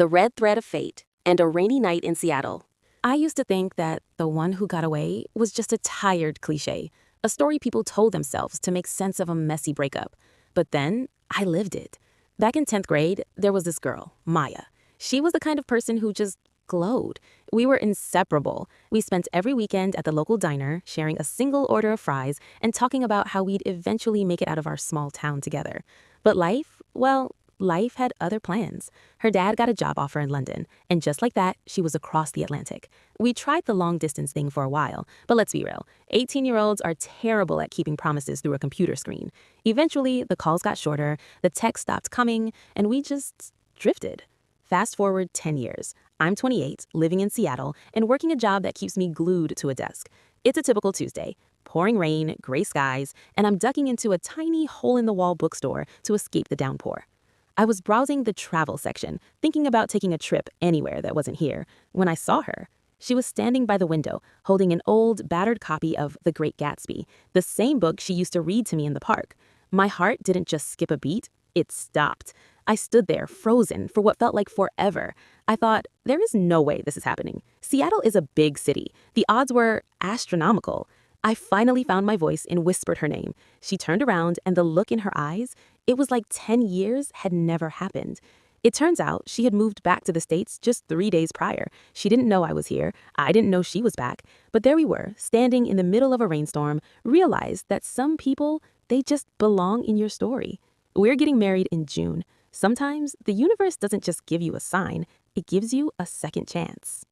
The Red Thread of Fate, and A Rainy Night in Seattle. I used to think that the one who got away was just a tired cliche, a story people told themselves to make sense of a messy breakup. But then I lived it. Back in 10th grade, there was this girl, Maya. She was the kind of person who just glowed. We were inseparable. We spent every weekend at the local diner, sharing a single order of fries and talking about how we'd eventually make it out of our small town together. But life had other plans. Her dad got a job offer in London, and just like that, she was across the Atlantic. We tried the long-distance thing for a while, but let's be real, 18-year-olds are terrible at keeping promises through a computer screen. Eventually, the calls got shorter, the texts stopped coming, and we just drifted. Fast forward 10 years. I'm 28, living in Seattle, and working a job that keeps me glued to a desk. It's a typical Tuesday. Pouring rain, gray skies, and I'm ducking into a tiny hole-in-the-wall bookstore to escape the downpour. I was browsing the travel section, thinking about taking a trip anywhere that wasn't here, when I saw her. She was standing by the window, holding an old, battered copy of The Great Gatsby, the same book she used to read to me in the park. My heart didn't just skip a beat, it stopped. I stood there, frozen, for what felt like forever. I thought, there is no way this is happening. Seattle is a big city. The odds were astronomical. I finally found my voice and whispered her name. She turned around, and the look in her eyes, it was like 10 years had never happened. It turns out she had moved back to the States just 3 days prior. She didn't know I was here. I didn't know she was back. But there we were, standing in the middle of a rainstorm, realized that some people, they just belong in your story. We're getting married in June. Sometimes the universe doesn't just give you a sign, it gives you a second chance.